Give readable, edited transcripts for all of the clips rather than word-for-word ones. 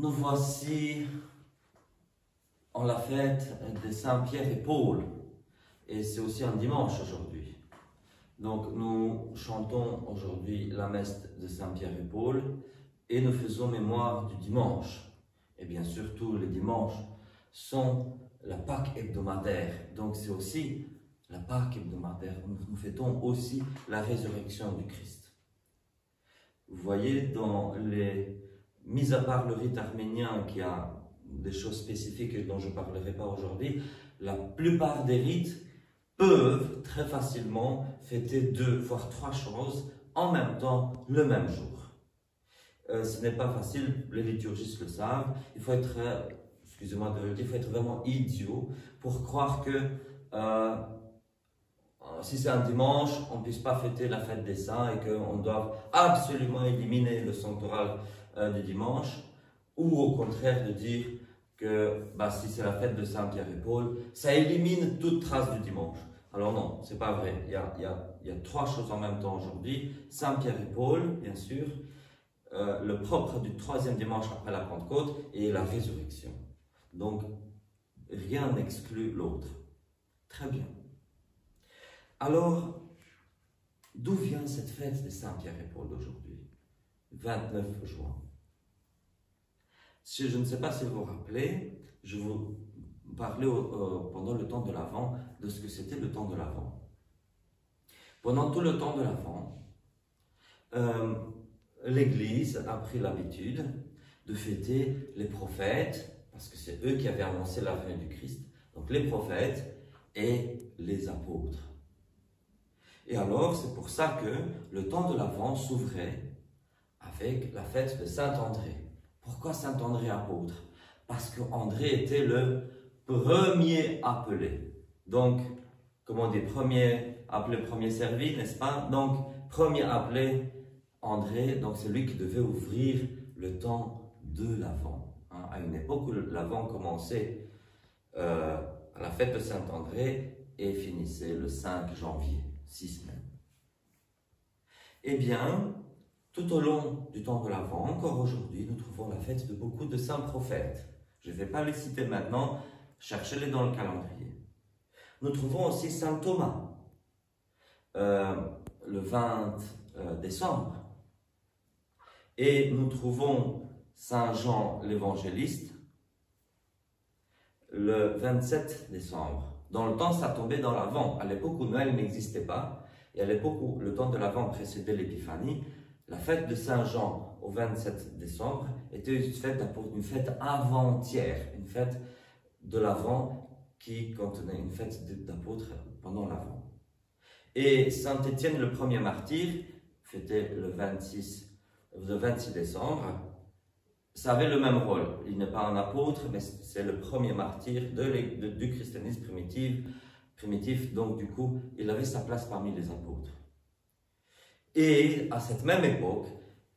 Nous voici en la fête de Saint-Pierre et Paul, et c'est aussi un dimanche aujourd'hui. Donc nous chantons aujourd'hui la messe de Saint-Pierre et Paul, et nous faisons mémoire du dimanche. Et bien sûr, tous les dimanches sont la Pâque hebdomadaire, donc c'est aussi la Pâque hebdomadaire. Nous fêtons aussi la résurrection du Christ. Vous voyez, mis à part le rite arménien qui a des choses spécifiques dont je ne parlerai pas aujourd'hui, la plupart des rites peuvent très facilement fêter 2 voire 3 choses en même temps le même jour. Ce n'est pas facile, les liturgistes le savent, il faut être, excusez-moi de le dire, il faut être vraiment idiot pour croire que si c'est un dimanche, on ne puisse pas fêter la fête des saints et qu'on doit absolument éliminer le sanctoral du dimanche, ou au contraire de dire que si c'est la fête de Saint-Pierre et Paul, ça élimine toute trace du dimanche. Alors non, c'est pas vrai. Il y a 3 choses en même temps aujourd'hui. Saint-Pierre et Paul, bien sûr, le propre du 3e dimanche après la Pentecôte et la résurrection. Donc, rien n'exclut l'autre. Très bien. Alors, d'où vient cette fête de Saint-Pierre et Paul d'aujourd'hui, 29 juin? Je ne sais pas si vous vous rappelez, je vous parlais pendant le temps de l'Avent de ce que c'était le temps de l'Avent. Pendant tout le temps de l'Avent, l'Église a pris l'habitude de fêter les prophètes, parce que c'est eux qui avaient annoncé la venue du Christ, donc les prophètes et les apôtres. Et alors, c'est pour ça que le temps de l'Avent s'ouvrait avec la fête de Saint-André. Pourquoi Saint-André apôtre? Parce qu'André était le premier appelé. Donc, comment on dit, premier appelé, premier servi, n'est-ce pas? Donc, premier appelé, André, donc c'est lui qui devait ouvrir le temps de l'Avent. Hein, à une époque où l'Avent commençait à la fête de Saint-André et finissait le 5 janvier, 6 semaines. Eh bien, tout au long du temps de l'Avent, encore aujourd'hui, nous trouvons la fête de beaucoup de saints prophètes. Je ne vais pas les citer maintenant, cherchez-les dans le calendrier. Nous trouvons aussi saint Thomas, le 20 décembre. Et nous trouvons saint Jean l'évangéliste, le 27 décembre. Dans le temps, ça tombait dans l'Avent. À l'époque où Noël n'existait pas, et à l'époque où le temps de l'Avent précédait l'Épiphanie, la fête de Saint Jean au 27 décembre était une fête avant-hier, une fête de l'Avent qui contenait une fête d'apôtres pendant l'Avent. Et Saint Étienne, le premier martyr, fêté le 26 décembre, ça avait le même rôle. Il n'est pas un apôtre, mais c'est le premier martyr du christianisme primitif, donc du coup, il avait sa place parmi les apôtres. Et à cette même époque,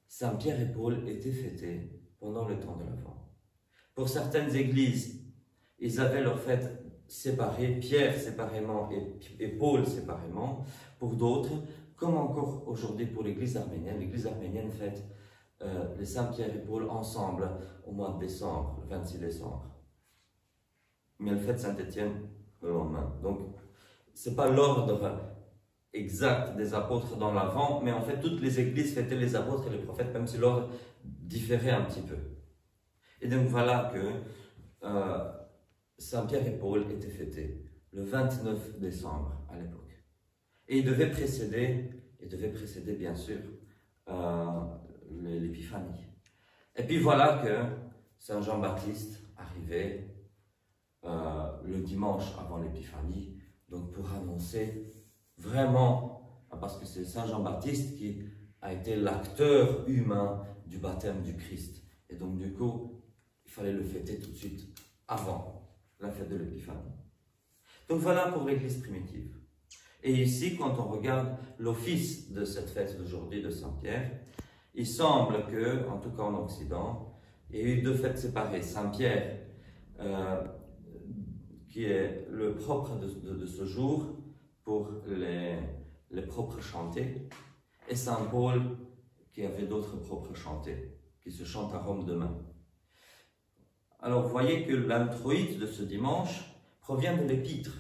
Saint-Pierre et Paul étaient fêtés pendant le temps de l'Avent. Pour certaines églises, ils avaient leur fête séparée, Pierre séparément et Paul séparément. Pour d'autres, comme encore aujourd'hui pour l'église arménienne fête les Saint-Pierre et Paul ensemble au mois de décembre, le 26 décembre. Mais elle fête Saint-Étienne le lendemain. Donc, ce n'est pas l'ordre exact des apôtres dans l'Avent, mais en fait, toutes les églises fêtaient les apôtres et les prophètes, même si l'ordre différait un petit peu. Et donc, voilà que Saint-Pierre et Paul étaient fêtés le 29 décembre à l'époque. Et il devait précéder bien sûr l'Épiphanie. Et puis voilà que Saint Jean-Baptiste arrivait le dimanche avant l'Épiphanie, donc pour annoncer vraiment, parce que c'est Saint Jean-Baptiste qui a été l'acteur humain du baptême du Christ. Et donc du coup, il fallait le fêter tout de suite avant la fête de l'Épiphanie. Donc voilà pour l'Église primitive. Et ici, quand on regarde l'office de cette fête d'aujourd'hui de Saint-Pierre, il semble que, en tout cas en Occident, il y a eu 2 fêtes séparées. Saint-Pierre, qui est le propre de ce jour pour les propres chantés, et Saint Paul, qui avait d'autres propres chantés, qui se chantent à Rome demain. Alors, vous voyez que l'introïte de ce dimanche provient de l'épître.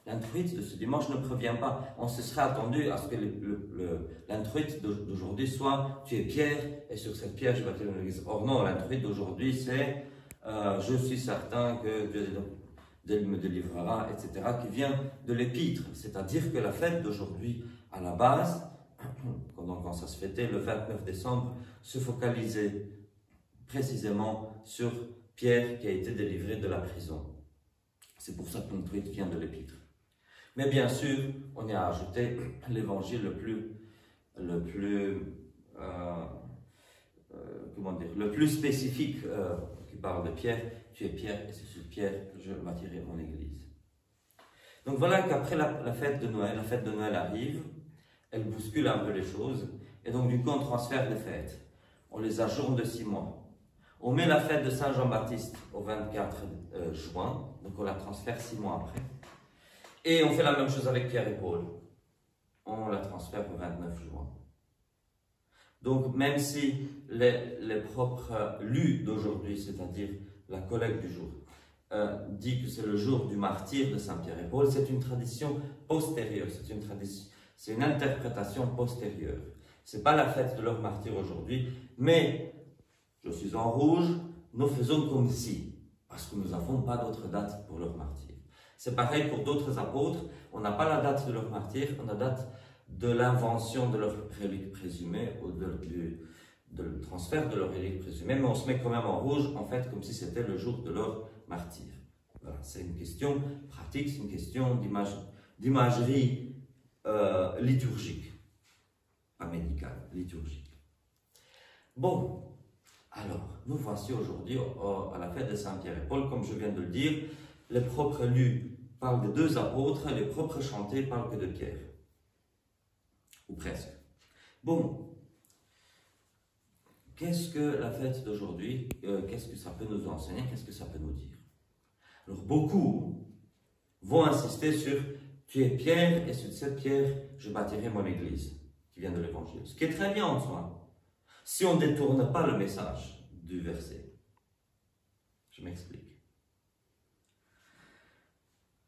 L'introïte de ce dimanche ne provient pas. On se serait attendu à ce que l'introïte d'aujourd'hui soit « Tu es Pierre, et sur cette pierre, je bâtirai mon église ». Or non, l'introïte d'aujourd'hui, c'est « Je suis certain que Dieu me délivrera », etc., qui vient de l'épître. C'est-à-dire que la fête d'aujourd'hui, à la base, quand ça se fêtait le 29 décembre, se focalisait précisément sur Pierre qui a été délivré de la prison. C'est pour ça que l'introïte vient de l'épître. Mais bien sûr, on y a ajouté l'évangile le plus spécifique qui parle de Pierre. Tu es Pierre et c'est sur Pierre que je bâtirai mon église. Donc voilà qu'après la fête de Noël arrive, elle bouscule un peu les choses et donc du coup on transfère les fêtes. On les ajourne de 6 mois. On met la fête de Saint Jean-Baptiste au 24 juin, donc on la transfère 6 mois après. Et on fait la même chose avec Pierre et Paul. On la transfère au 29 juin. Donc même si les propres lus d'aujourd'hui, c'est-à-dire la collecte du jour, dit que c'est le jour du martyre de Saint Pierre et Paul, c'est une tradition postérieure, c'est une interprétation postérieure. Ce n'est pas la fête de leur martyre aujourd'hui, mais je suis en rouge, nous faisons comme si, parce que nous n'avons pas d'autre date pour leur martyre. C'est pareil pour d'autres apôtres, on n'a pas la date de leur martyre, on a la date de l'invention de leur relique présumée, ou de transfert de leur relique présumée, mais on se met quand même en rouge, en fait, comme si c'était le jour de leur martyre. Voilà, c'est une question pratique, c'est une question d'imagerie liturgique, pas médicale, liturgique. Bon, alors, nous voici aujourd'hui à la fête de Saint-Pierre et Paul, comme je viens de le dire, les propres lus parlent des 2 apôtres, et les propres chantés parlent que de Pierre. Ou presque. Bon, qu'est-ce que la fête d'aujourd'hui, qu'est-ce que ça peut nous enseigner, qu'est-ce que ça peut nous dire? Alors, beaucoup vont insister sur « Tu es Pierre, et sur cette pierre, je bâtirai mon église », qui vient de l'Évangile. Ce qui est très bien en soi, si on ne détourne pas le message du verset. Je m'explique.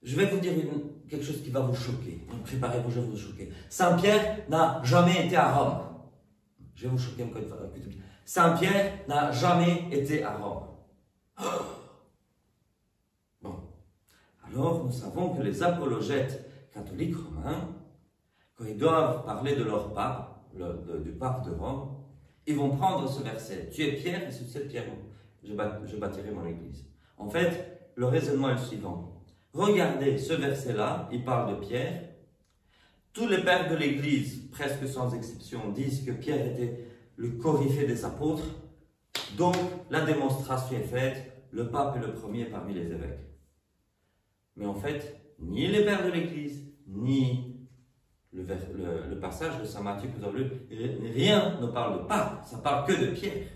Je vais vous dire quelque chose qui va vous choquer. Donc préparez-vous, je vais vous choquer. Saint Pierre n'a jamais été à Rome. Je vais vous choquer encore une fois. Saint Pierre n'a jamais été à Rome. Bon. Alors, nous savons que les apologètes catholiques romains, quand ils doivent parler de leur pape, du pape de Rome, ils vont prendre ce verset. Tu es Pierre, et sur cette pierre, je bâtirai mon église. En fait, le raisonnement est le suivant. Regardez, ce verset-là, il parle de Pierre. Tous les pères de l'Église, presque sans exception, disent que Pierre était le coryphée des apôtres. Donc, la démonstration est faite, le pape est le premier parmi les évêques. Mais en fait, ni les pères de l'Église, ni le passage de Saint Matthieu que vous avez lu, rien ne parle de pape, ça parle que de Pierre.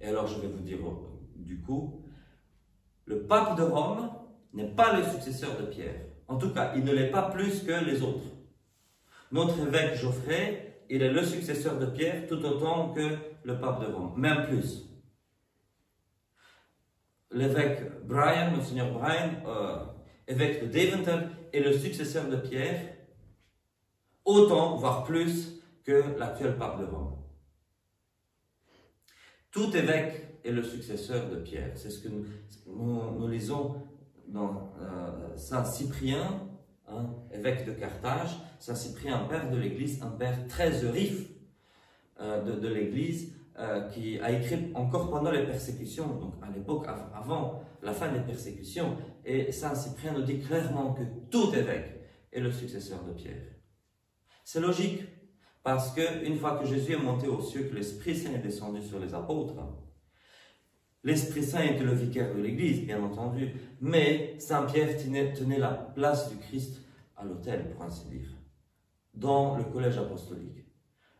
Et alors, je vais vous dire, du coup, le pape de Rome n'est pas le successeur de Pierre. En tout cas, il ne l'est pas plus que les autres. Notre évêque Geoffrey, il est le successeur de Pierre tout autant que le pape de Rome, même plus. L'évêque Brian, Monseigneur Brian, évêque de Deventer, est le successeur de Pierre, autant, voire plus, que l'actuel pape de Rome. Tout évêque est le successeur de Pierre. C'est ce que nous lisons dans Saint Cyprien, évêque de Carthage. Saint Cyprien, un père de l'Église, un père très vif de l'Église, qui a écrit encore pendant les persécutions, donc à l'époque avant la fin des persécutions. Et Saint Cyprien nous dit clairement que tout évêque est le successeur de Pierre. C'est logique, parce qu'une fois que Jésus est monté aux cieux, que l'Esprit Saint est descendu sur les apôtres, l'Esprit Saint était le vicaire de l'Église, bien entendu, mais Saint Pierre tenait la place du Christ à l'autel, pour ainsi dire, dans le collège apostolique.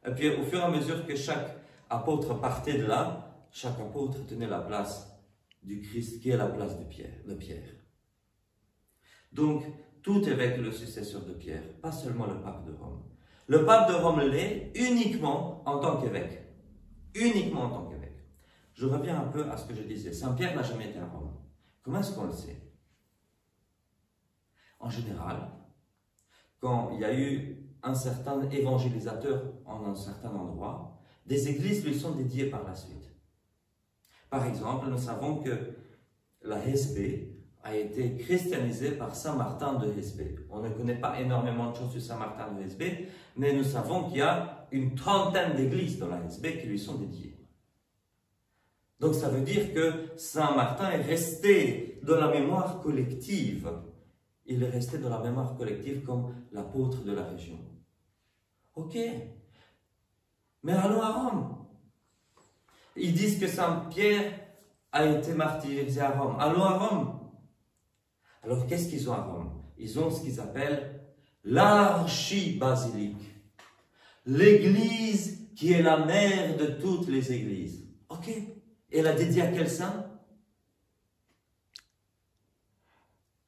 Et puis, au fur et à mesure que chaque apôtre partait de là, chaque apôtre tenait la place du Christ, qui est la place de Pierre. Donc, tout évêque est le successeur de Pierre, pas seulement le pape de Rome. Le pape de Rome l'est uniquement en tant qu'évêque. Uniquement en tant qu'évêque. Je reviens un peu à ce que je disais. Saint-Pierre n'a jamais été à Rome. Comment est-ce qu'on le sait? En général, quand il y a eu un certain évangélisateur en un certain endroit, des églises lui sont dédiées par la suite. Par exemple, nous savons que la Hesbée a été christianisée par Saint Martin de Hesbée. On ne connaît pas énormément de choses sur Saint Martin de Hesbée, mais nous savons qu'il y a une trentaine d'églises dans la Hesbée qui lui sont dédiées. Donc ça veut dire que Saint Martin est resté dans la mémoire collective. Il est resté dans la mémoire collective comme l'apôtre de la région. Ok, mais allons à Rome. Ils disent que Saint-Pierre a été martyrisé à Rome. Allons à Rome. Alors qu'est-ce qu'ils ont à Rome? Ils ont ce qu'ils appellent l'archibasilique. L'église qui est la mère de toutes les églises. Ok. Et elle a dédié à quel saint?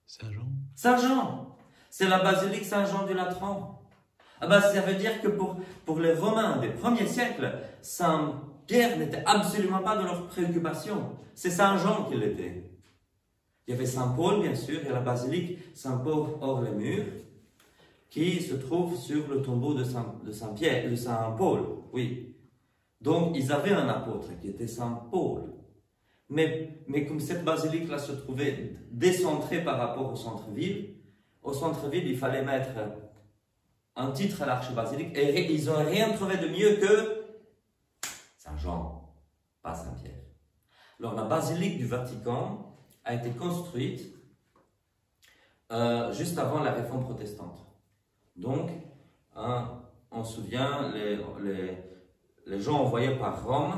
Saint Jean. Saint Jean. C'est la basilique Saint-Jean du Latran. Ah ben, ça veut dire que pour les Romains des premiers siècles, Saint-Pierre n'était absolument pas dans leurs préoccupations. C'est Saint-Jean qui l'était. Il y avait Saint-Paul, bien sûr, et la basilique Saint-Paul hors les murs, qui se trouve sur le tombeau de Saint-Pierre, de Saint-Paul, oui. Donc, ils avaient un apôtre qui était Saint-Paul. Mais comme cette basilique-là se trouvait décentrée par rapport au centre-ville, il fallait mettre un titre à l'archibasilique, et ils n'ont rien trouvé de mieux que Saint-Jean, pas Saint-Pierre. Alors, la basilique du Vatican a été construite juste avant la réforme protestante. Donc, on se souvient, les gens envoyés par Rome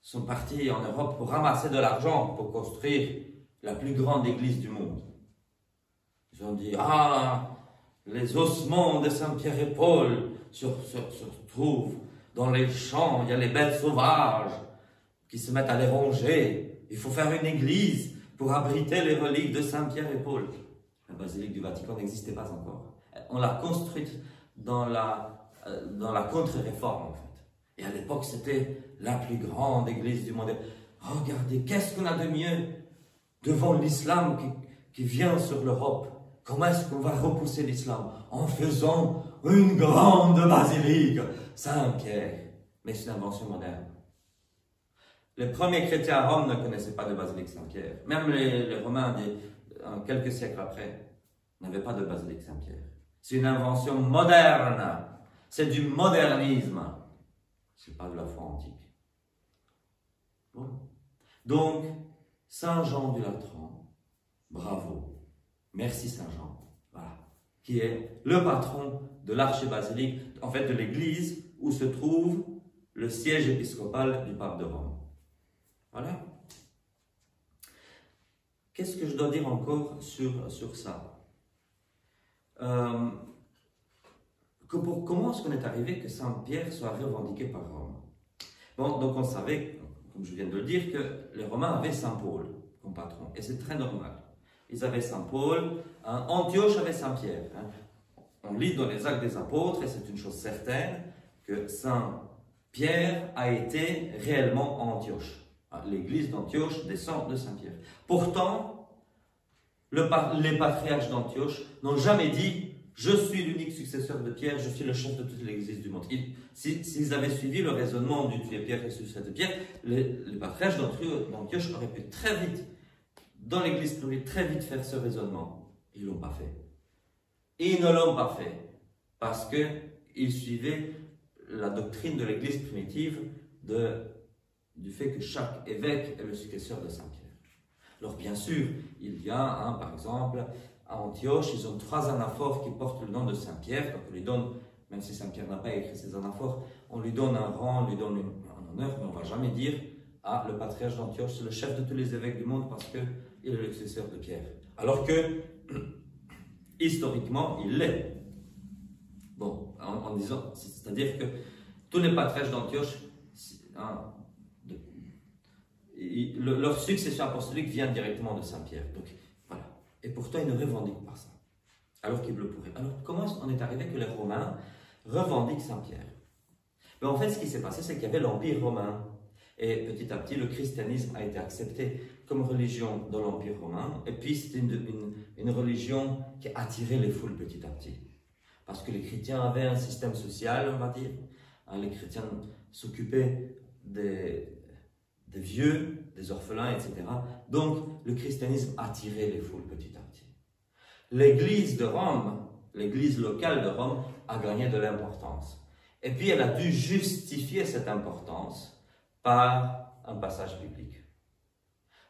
sont partis en Europe pour ramasser de l'argent pour construire la plus grande église du monde. Ils ont dit, les ossements de Saint-Pierre et Paul se trouvent dans les champs, il y a les bêtes sauvages qui se mettent à les ronger. Il faut faire une église pour abriter les reliques de Saint-Pierre et Paul. La basilique du Vatican n'existait pas encore. On l'a construite dans la contre-réforme, en fait. Et à l'époque, c'était la plus grande église du monde. Regardez, qu'est-ce qu'on a de mieux devant l'islam qui vient sur l'Europe? Comment est-ce qu'on va repousser l'islam? En faisant une grande basilique, Saint-Pierre. Mais c'est une invention moderne. Les premiers chrétiens à Rome ne connaissaient pas de basilique Saint-Pierre. Même les Romains, quelques siècles après, n'avaient pas de basilique Saint-Pierre. C'est une invention moderne. C'est du modernisme. Ce n'est pas de la foi antique. Bon. Donc, Saint Jean du Latran, bravo. Merci Saint Jean. Voilà. Qui est le patron de l'archibasilique, en fait de l'église où se trouve le siège épiscopal du pape de Rome. Voilà. Qu'est-ce que je dois dire encore sur ça? Comment est-ce qu'on est arrivé que Saint-Pierre soit revendiqué par Rome? Bon, donc on savait, comme je viens de le dire, que les Romains avaient Saint-Paul comme patron, et c'est très normal. Ils avaient Saint-Paul, Antioche avait Saint-Pierre. On lit dans les Actes des Apôtres, et c'est une chose certaine, que Saint-Pierre a été réellement à Antioche. L'église d'Antioche descend de Saint-Pierre. Pourtant, les patriarches d'Antioche n'ont jamais dit « Je suis l'unique successeur de Pierre, je suis le chef de toutes les églises du monde ». S'ils avaient suivi le raisonnement du tuer Pierre et successeur de Pierre, les patriarches d'Antioche auraient pu très vite, dans l'église privée, très vite faire ce raisonnement. Ils ne l'ont pas fait. Et ils ne l'ont pas fait parce qu'ils suivaient la doctrine de l'église primitive du fait que chaque évêque est le successeur de Saint-Pierre. Alors bien sûr, il y a, par exemple, à Antioche, ils ont 3 anaphores qui portent le nom de Saint-Pierre, donc on lui donne, même si Saint-Pierre n'a pas écrit ces anaphores, on lui donne un rang, on lui donne un honneur, mais on ne va jamais dire « le patriarche d'Antioche, c'est le chef de tous les évêques du monde parce qu'il est le successeur de Pierre ». Alors que, historiquement, il l'est. Bon, en disant, c'est-à-dire que tous les patriarches d'Antioche, leur succession apostolique vient directement de Saint-Pierre. Donc, voilà. Et pourtant, ils ne revendiquent pas ça. Alors qu'ils le pourraient. Alors, comment on est arrivé que les Romains revendiquent Saint-Pierre? En fait, ce qui s'est passé, c'est qu'il y avait l'Empire romain. Et petit à petit, le christianisme a été accepté comme religion dans l'Empire romain. Et puis, c'était une religion qui attirait les foules petit à petit. Parce que les chrétiens avaient un système social, on va dire. Les chrétiens s'occupaient des vieux, des orphelins, etc. Donc, le christianisme attirait les foules petit à petit. L'Église de Rome, l'Église locale de Rome, a gagné de l'importance. Et puis, elle a dû justifier cette importance par un passage biblique.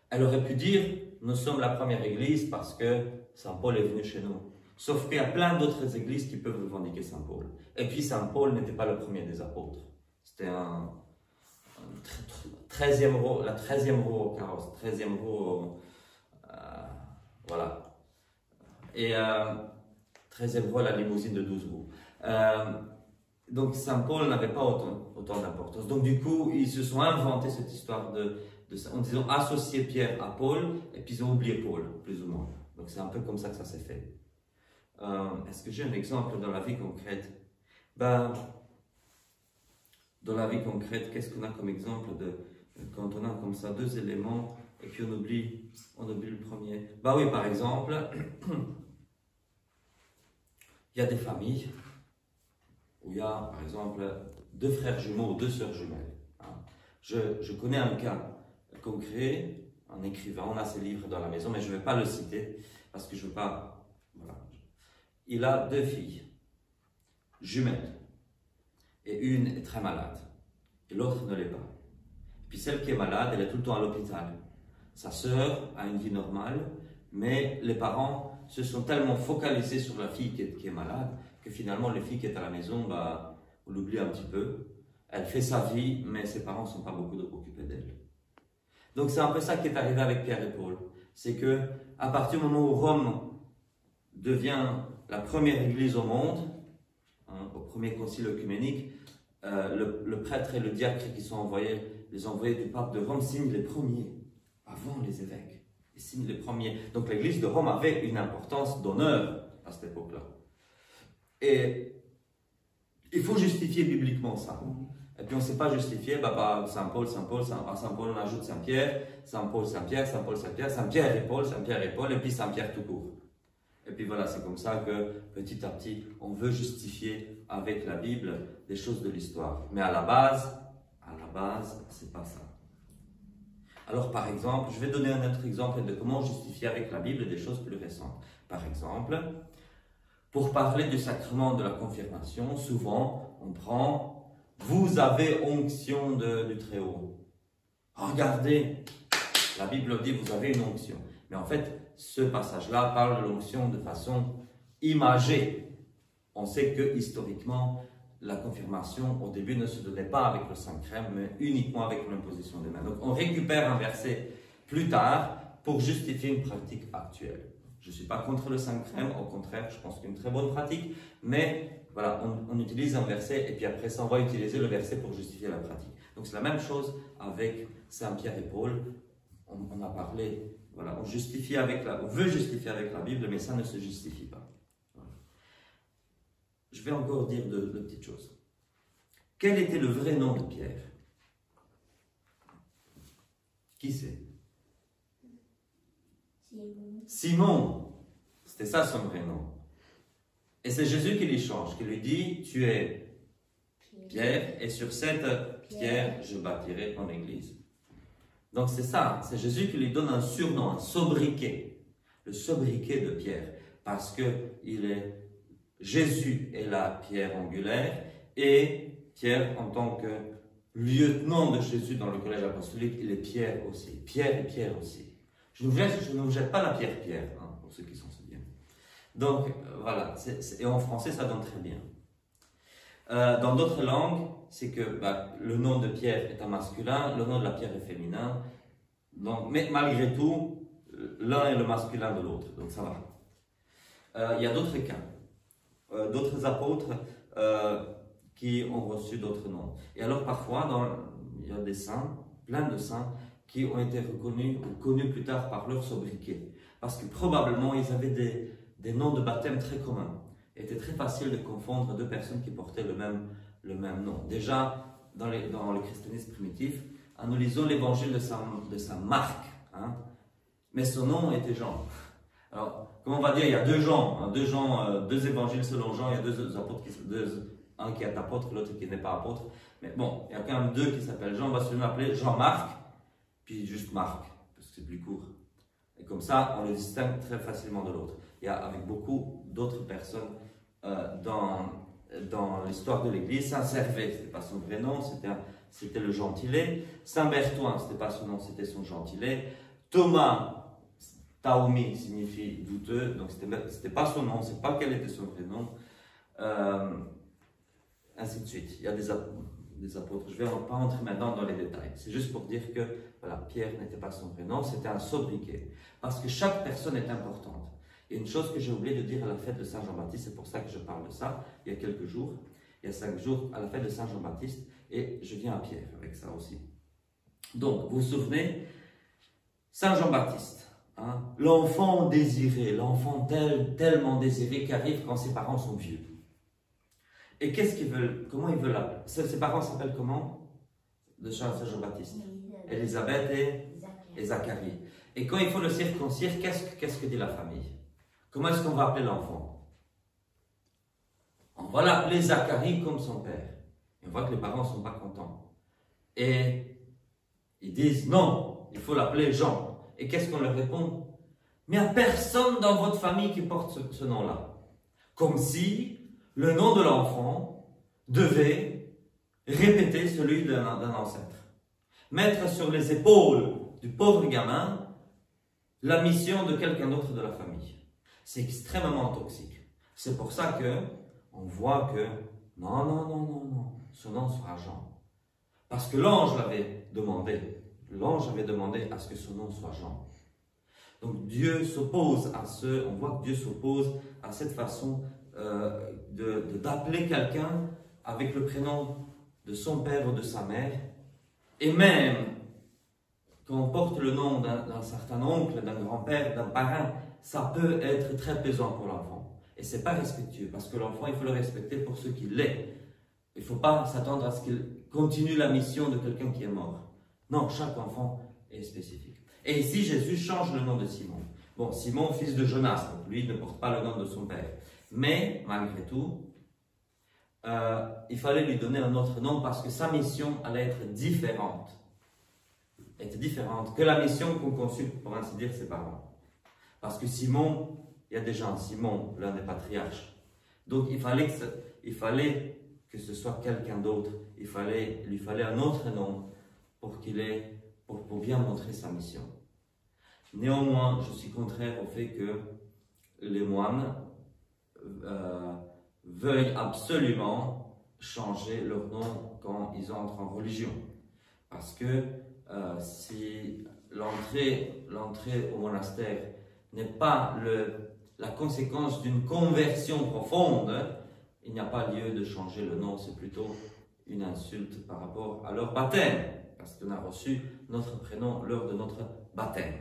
Elle aurait pu dire, nous sommes la première Église parce que Saint Paul est venu chez nous. Sauf qu'il y a plein d'autres églises qui peuvent revendiquer Saint Paul. Et puis, Saint Paul n'était pas le premier des apôtres. C'était la 13e roue au carrosse, 13e roue, voilà. Et 13e roue à la limousine de 12 roues. Donc Saint Paul n'avait pas autant d'importance. Donc du coup, ils se sont inventés cette histoire en disant associer Pierre à Paul, et puis ils ont oublié Paul, plus ou moins. Donc c'est un peu comme ça que ça s'est fait. Est-ce que j'ai un exemple dans la vie concrète? Ben, dans la vie concrète, qu'est-ce qu'on a comme exemple quand on a comme ça deux éléments et puis on oublie le premier? Ben oui, par exemple, il y a des familles où il y a, par exemple, deux frères jumeaux ou deux sœurs jumelles. Je connais un cas concret, un écrivain, on a ses livres dans la maison, mais je ne vais pas le citer parce que je ne veux pas. Voilà. Il a deux filles jumelles et une est très malade et l'autre ne l'est pas. Puis celle qui est malade, elle est tout le temps à l'hôpital. Sa sœur a une vie normale, mais les parents se sont tellement focalisés sur la fille qui est malade que finalement, les filles qui est à la maison, bah, on l'oublie un petit peu. Elle fait sa vie, mais ses parents ne sont pas beaucoup occupés d'elle. Donc c'est un peu ça qui est arrivé avec Pierre et Paul. C'est que à partir du moment où Rome devient la première église au monde, au premier concile œcuménique, le prêtre et le diacre qui sont envoyés, les envoyés du pape de Rome signent les premiers, avant les évêques. Ils signent les premiers. Donc l'église de Rome avait une importance d'honneur à cette époque-là. Et il faut justifier bibliquement ça. Et puis on ne sait pas justifier par Saint Paul, à Saint Paul on ajoute Saint-Pierre, Saint Paul, Saint-Pierre, Saint Paul, Saint-Pierre, Saint-Pierre et Paul, Saint-Pierre et Paul, et puis Saint-Pierre tout court. Et puis voilà, c'est comme ça que petit à petit, on veut justifier avec la Bible des choses de l'histoire. Mais à la base, c'est pas ça. Alors par exemple, je vais donner un autre exemple de comment justifier avec la Bible des choses plus récentes. Par exemple, pour parler du sacrement de la confirmation, souvent on prend « vous avez onction du Très-Haut ». Regardez, la Bible dit « vous avez une onction ». Mais en fait, ce passage-là parle de l'onction de façon imagée. On sait que historiquement, la confirmation au début ne se donnait pas avec le Saint-Crème, mais uniquement avec l'imposition des mains. Donc on récupère un verset plus tard pour justifier une pratique actuelle. Je ne suis pas contre le Saint-Crème, au contraire, je pense que c'est une très bonne pratique, mais voilà, on utilise un verset et puis après ça, on va utiliser le verset pour justifier la pratique. Donc c'est la même chose avec Saint-Pierre et Paul. On a parlé, voilà, on veut justifier avec la Bible, mais ça ne se justifie pas. Voilà. Je vais encore dire deux petites choses. Quel était le vrai nom de Pierre? Qui c'est? Simon, c'était ça son vrai nom. Et c'est Jésus qui lui change, qui lui dit, tu es Pierre, et sur cette pierre, je bâtirai mon église. Donc c'est ça, c'est Jésus qui lui donne un surnom, un sobriquet, le sobriquet de Pierre, parce que Jésus est la pierre angulaire, et Pierre, en tant que lieutenant de Jésus dans le collège apostolique, il est Pierre aussi, Pierre et Pierre aussi. Je ne vous jette pas la pierre, hein, pour ceux qui s'en souviennent. Donc, voilà, et en français, ça donne très bien. Dans d'autres langues, c'est que le nom de Pierre est un masculin, le nom de la pierre est féminin. Donc, mais malgré tout, l'un est le masculin de l'autre, donc ça va. Il y a d'autres cas, d'autres apôtres qui ont reçu d'autres noms. Et alors, parfois, il y a des saints, plein de saints, qui ont été reconnus ou connus plus tard par leur sobriquet. Parce que probablement, ils avaient des noms de baptême très communs. Il était très facile de confondre deux personnes qui portaient le même nom. Déjà, dans le christianisme primitif, nous lisons l'évangile de sa Marc. Hein. Mais son nom était Jean. Alors, comment on va dire, il y a deux Jean, hein, deux évangiles selon Jean, il y a deux apôtres, un qui est apôtre, l'autre qui n'est pas apôtre. Mais bon, il y a quand même deux qui s'appellent Jean, on va se l'appeler Jean-Marc, puis juste Marc, parce que c'est plus court. Et comme ça, on le distingue très facilement de l'autre. Il y a avec beaucoup d'autres personnes dans l'histoire de l'Église. Saint Servais, ce n'était pas son vrai nom, c'était le gentilé. Saint Berthoin, ce n'était pas son nom, c'était son gentilé. Thomas, Taomi signifie douteux, donc ce n'était pas son nom, on ne sait pas quel était son vrai nom. Ainsi de suite. Il y a des apôtres. Je ne vais pas entrer maintenant dans les détails. C'est juste pour dire que voilà, Pierre n'était pas son vrai nom, c'était un sobriquet. Parce que chaque personne est importante. Il y a une chose que j'ai oublié de dire à la fête de Saint Jean-Baptiste, c'est pour ça que je parle de ça, il y a quelques jours, il y a 5 jours, à la fête de Saint Jean-Baptiste, et je viens à Pierre avec ça aussi. Donc, vous vous souvenez, Saint Jean-Baptiste, hein, l'enfant désiré, l'enfant tellement désiré qui arrive quand ses parents sont vieux. Et qu'est-ce qu'ils veulent? Comment ils veulent l'appeler? Ses parents s'appellent comment? De Saint Jean-Baptiste. Élisabeth et Zacharie. Et quand il faut le circoncire, qu'est-ce que dit la famille? Comment est-ce qu'on va appeler l'enfant? On va l'appeler Zacharie comme son père. Et on voit que les parents ne sont pas contents. Et ils disent non, il faut l'appeler Jean. Et qu'est-ce qu'on leur répond? Mais il n'y a personne dans votre famille qui porte ce nom-là. Comme si le nom de l'enfant devait répéter celui d'un ancêtre. Mettre sur les épaules du pauvre gamin la mission de quelqu'un d'autre de la famille. C'est extrêmement toxique. C'est pour ça que on voit que non, son nom sera Jean. Parce que l'ange l'avait demandé. L'ange avait demandé à ce que son nom soit Jean. Donc Dieu s'oppose à on voit que Dieu s'oppose à cette façon d'appeler quelqu'un avec le prénom de son père ou de sa mère. Et même quand on porte le nom d'un certain oncle, d'un grand-père, d'un parrain, ça peut être très pesant pour l'enfant. Et ce n'est pas respectueux, parce que l'enfant, il faut le respecter pour ce qu'il est. Il ne faut pas s'attendre à ce qu'il continue la mission de quelqu'un qui est mort. Non, chaque enfant est spécifique. Et ici, Jésus change le nom de Simon. Bon, Simon, fils de Jonas, donc lui ne porte pas le nom de son père. Mais, malgré tout, il fallait lui donner un autre nom parce que sa mission allait être différente. Que la mission qu'ont conçue, pour ainsi dire, ses parents. Parce que Simon, il y a déjà un Simon, l'un des patriarches. Donc il fallait que ce soit quelqu'un d'autre. Il lui fallait un autre nom pour bien montrer sa mission. Néanmoins, je suis contraire au fait que les moines veuillent absolument changer leur nom quand ils entrent en religion. Parce que si l'entrée au monastère n'est pas la conséquence d'une conversion profonde, il n'y a pas lieu de changer le nom, c'est plutôt une insulte par rapport à leur baptême, parce qu'on a reçu notre prénom lors de notre baptême.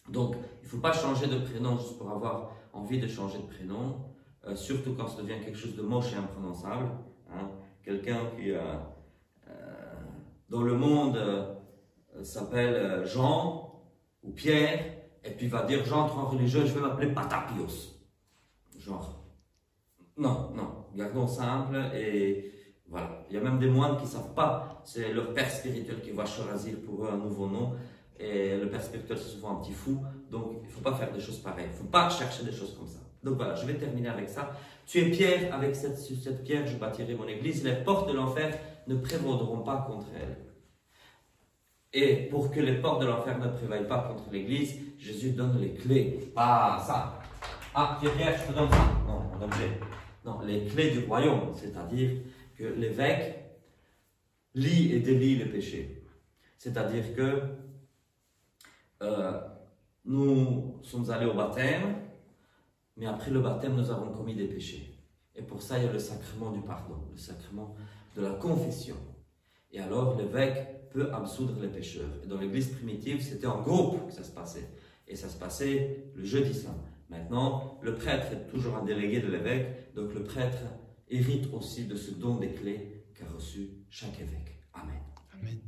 Donc, il ne faut pas changer de prénom juste pour avoir envie de changer de prénom, surtout quand ça devient quelque chose de moche et imprononçable. Hein. Quelqu'un qui, dans le monde, s'appelle Jean ou Pierre, et puis va dire j'entre en religieux, je vais m'appeler Patapios. Genre, non, gardons simple et voilà. Il y a même des moines qui ne savent pas, c'est leur père spirituel qui va choisir pour eux un nouveau nom. Et le père spirituel, c'est souvent un petit fou, donc il ne faut pas faire des choses pareilles, il ne faut pas chercher des choses comme ça. Donc voilà, je vais terminer avec ça. Tu es pierre, avec cette pierre, je bâtirai mon église, les portes de l'enfer ne prévaudront pas contre elle. Et pour que les portes de l'enfer ne prévaillent pas contre l'église, Jésus donne les clés. Pas ça. Ah, tu es pierre, je te donne ça. Non, un objet. Non, les clés du royaume, c'est-à-dire que l'évêque lie et délie les péchés. C'est-à-dire que nous sommes allés au baptême, mais après le baptême, nous avons commis des péchés. Et pour ça, il y a le sacrement du pardon, le sacrement de la confession. Et alors, l'évêque peut absoudre les pécheurs. Et dans l'église primitive, c'était en groupe que ça se passait. Et ça se passait le jeudi saint. Maintenant, le prêtre est toujours un délégué de l'évêque, donc le prêtre hérite aussi de ce don des clés qu'a reçu chaque évêque. Amen. Amen.